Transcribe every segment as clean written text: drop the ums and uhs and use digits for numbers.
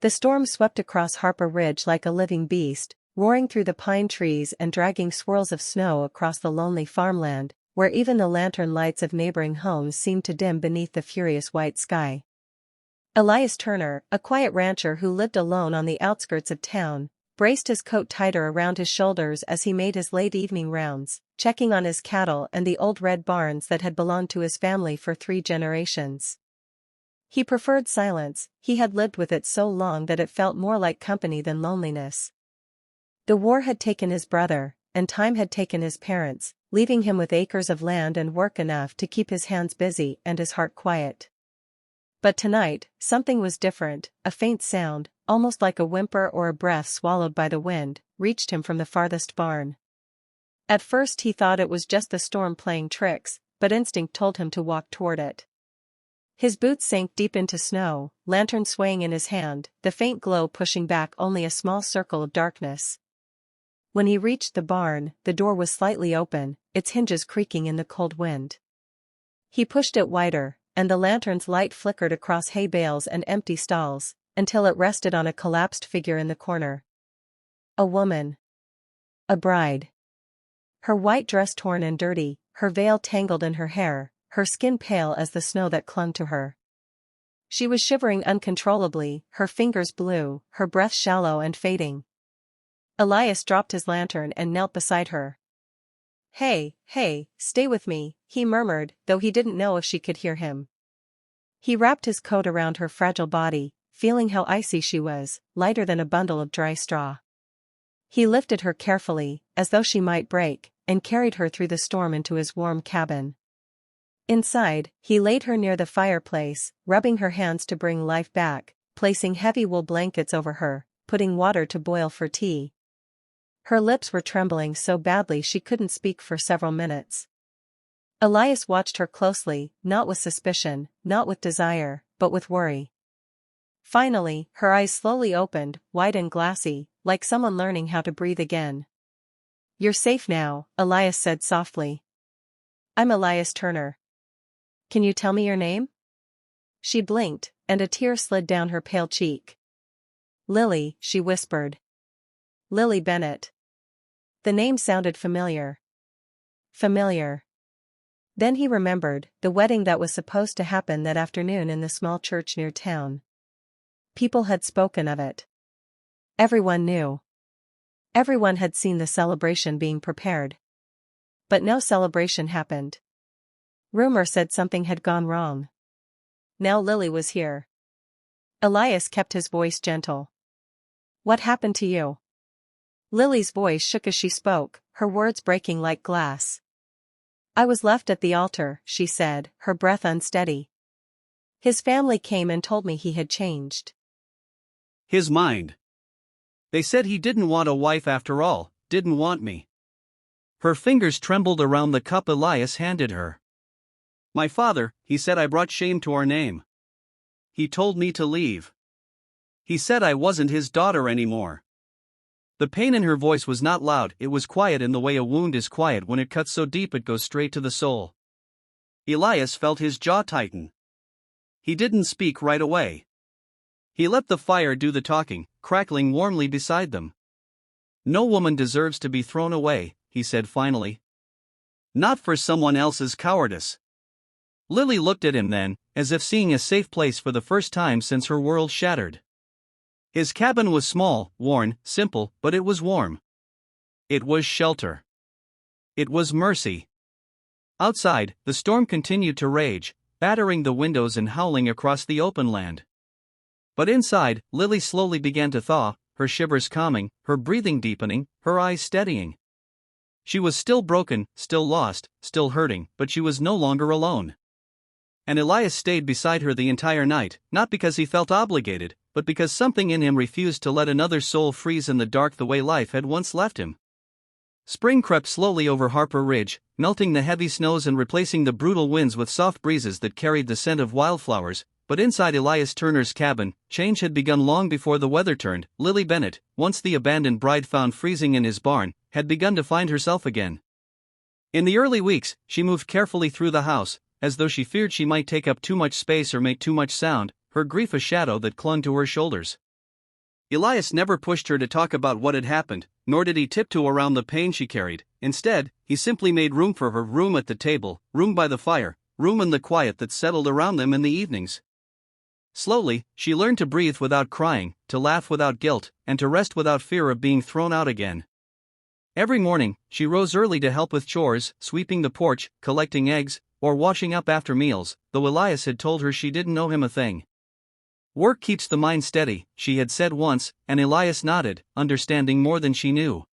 The storm swept across Harper Ridge like a living beast, roaring through the pine trees and dragging swirls of snow across the lonely farmland, where even the lantern lights of neighboring homes seemed to dim beneath the furious white sky. Elias Turner, a quiet rancher who lived alone on the outskirts of town, braced his coat tighter around his shoulders as he made his late evening rounds, checking on his cattle and the old red barns that had belonged to his family for 3 generations. He preferred silence, he had lived with it so long that it felt more like company than loneliness. The war had taken his brother, and time had taken his parents, leaving him with acres of land and work enough to keep his hands busy and his heart quiet. But tonight, something was different. A faint sound, almost like a whimper or a breath swallowed by the wind, reached him from the farthest barn. At first he thought it was just the storm playing tricks, but instinct told him to walk toward it. His boots sank deep into snow, lantern swaying in his hand, the faint glow pushing back only a small circle of darkness. When he reached the barn, the door was slightly open, its hinges creaking in the cold wind. He pushed it wider, and the lantern's light flickered across hay bales and empty stalls, until it rested on a collapsed figure in the corner. A woman. A bride. Her white dress torn and dirty, her veil tangled in her hair, her skin pale as the snow that clung to her. She was shivering uncontrollably, her fingers blue, her breath shallow and fading. Elias dropped his lantern and knelt beside her. "Hey, stay with me," he murmured, though he didn't know if she could hear him. He wrapped his coat around her fragile body, feeling how icy she was, lighter than a bundle of dry straw. He lifted her carefully, as though she might break, and carried her through the storm into his warm cabin. Inside, he laid her near the fireplace, rubbing her hands to bring life back, placing heavy wool blankets over her, putting water to boil for tea. Her lips were trembling so badly she couldn't speak for several minutes. Elias watched her closely, not with suspicion, not with desire, but with worry. Finally, her eyes slowly opened, wide and glassy, like someone learning how to breathe again. "You're safe now," Elias said softly. "I'm Elias Turner. Can you tell me your name?" She blinked, and a tear slid down her pale cheek. "Lily," she whispered. "Lily Bennett." The name sounded familiar. Familiar. Then he remembered the wedding that was supposed to happen that afternoon in the small church near town. People had spoken of it. Everyone knew. Everyone had seen the celebration being prepared. But no celebration happened. Rumor said something had gone wrong. Now Lily was here. Elias kept his voice gentle. "What happened to you?" Lily's voice shook as she spoke, her words breaking like glass. "I was left at the altar," she said, her breath unsteady. "His family came and told me he had changed." His mind. They said he didn't want a wife after all, didn't want me. Her fingers trembled around the cup Elias handed her. "My father," he said, "I brought shame to our name. He told me to leave. He said I wasn't his daughter anymore." The pain in her voice was not loud, it was quiet in the way a wound is quiet when it cuts so deep it goes straight to the soul. Elias felt his jaw tighten. He didn't speak right away. He let the fire do the talking, crackling warmly beside them. "No woman deserves to be thrown away," he said finally. "Not for someone else's cowardice." Lily looked at him then, as if seeing a safe place for the first time since her world shattered. His cabin was small, worn, simple, but it was warm. It was shelter. It was mercy. Outside, the storm continued to rage, battering the windows and howling across the open land. But inside, Lily slowly began to thaw, her shivers calming, her breathing deepening, her eyes steadying. She was still broken, still lost, still hurting, but she was no longer alone. And Elias stayed beside her the entire night, not because he felt obligated, but because something in him refused to let another soul freeze in the dark the way life had once left him. Spring crept slowly over Harper Ridge, melting the heavy snows and replacing the brutal winds with soft breezes that carried the scent of wildflowers, but inside Elias Turner's cabin, change had begun long before the weather turned. Lily Bennett, once the abandoned bride found freezing in his barn, had begun to find herself again. In the early weeks, she moved carefully through the house, as though she feared she might take up too much space or make too much sound, her grief a shadow that clung to her shoulders. Elias never pushed her to talk about what had happened, nor did he tiptoe around the pain she carried. Instead, he simply made room for her, room at the table, room by the fire, room in the quiet that settled around them in the evenings. Slowly, she learned to breathe without crying, to laugh without guilt, and to rest without fear of being thrown out again. Every morning, she rose early to help with chores, sweeping the porch, collecting eggs, or washing up after meals, though Elias had told her she didn't know him a thing. "Work keeps the mind steady," she had said once, and Elias nodded, understanding more than she knew.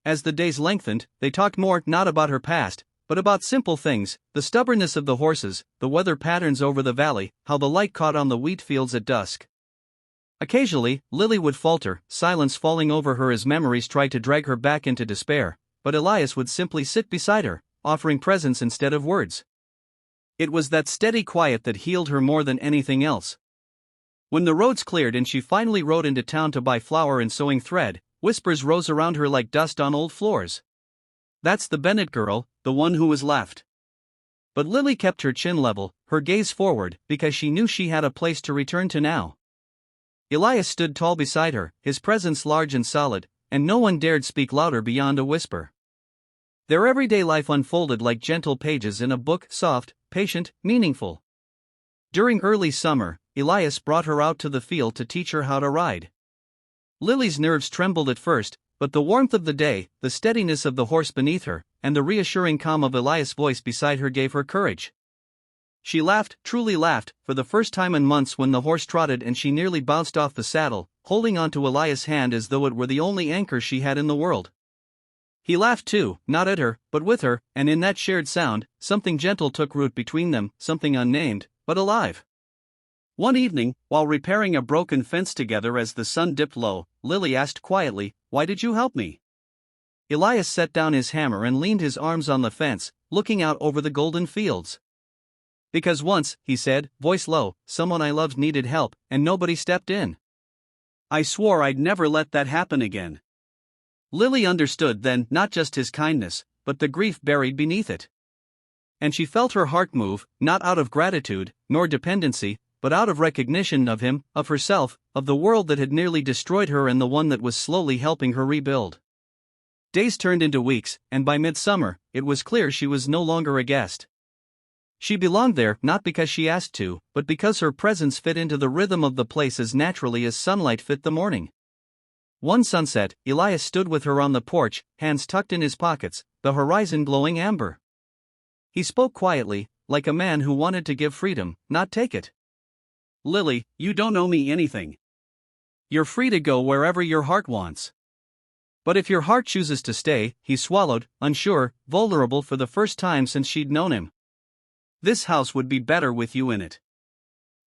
As the days lengthened, they talked more not about her past, but about simple things: the stubbornness of the horses, the weather patterns over the valley, how the light caught on the wheat fields at dusk. Occasionally, Lily would falter, silence falling over her as memories tried to drag her back into despair, but Elias would simply sit beside her, offering presence instead of words. It was that steady quiet that healed her more than anything else. When the roads cleared and she finally rode into town to buy flour and sewing thread, whispers rose around her like dust on old floors. "That's the Bennett girl, the one who was left." But Lily kept her chin level, her gaze forward, because she knew she had a place to return to now. Elias stood tall beside her, his presence large and solid, and no one dared speak louder beyond a whisper. Their everyday life unfolded like gentle pages in a book, soft, patient, meaningful. During early summer, Elias brought her out to the field to teach her how to ride. Lily's nerves trembled at first, but the warmth of the day, the steadiness of the horse beneath her, and the reassuring calm of Elias' voice beside her gave her courage. She laughed, truly laughed, for the first time in months when the horse trotted and she nearly bounced off the saddle, holding onto Elias' hand as though it were the only anchor she had in the world. He laughed too, not at her, but with her, and in that shared sound, something gentle took root between them, something unnamed, but alive. One evening, while repairing a broken fence together as the sun dipped low, Lily asked quietly, "Why did you help me?" Elias set down his hammer and leaned his arms on the fence, looking out over the golden fields. "Because once," he said, voice low, "someone I loved needed help, and nobody stepped in. I swore I'd never let that happen again." Lily understood then not just his kindness, but the grief buried beneath it. And she felt her heart move, not out of gratitude, nor dependency, but out of recognition of him, of herself, of the world that had nearly destroyed her and the one that was slowly helping her rebuild. Days turned into weeks, and by midsummer, it was clear she was no longer a guest. She belonged there not because she asked to, but because her presence fit into the rhythm of the place as naturally as sunlight fit the morning. One sunset, Elias stood with her on the porch, hands tucked in his pockets, the horizon glowing amber. He spoke quietly, like a man who wanted to give freedom, not take it. "Lily, you don't owe me anything. You're free to go wherever your heart wants. But if your heart chooses to stay," he swallowed, unsure, vulnerable for the first time since she'd known him, "this house would be better with you in it."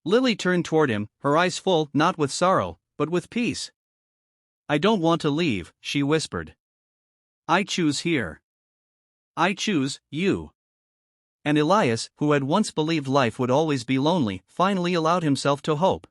Lily turned toward him, her eyes full, not with sorrow, but with peace. "I don't want to leave," she whispered. "I choose here. I choose you." And Elias, who had once believed life would always be lonely, finally allowed himself to hope.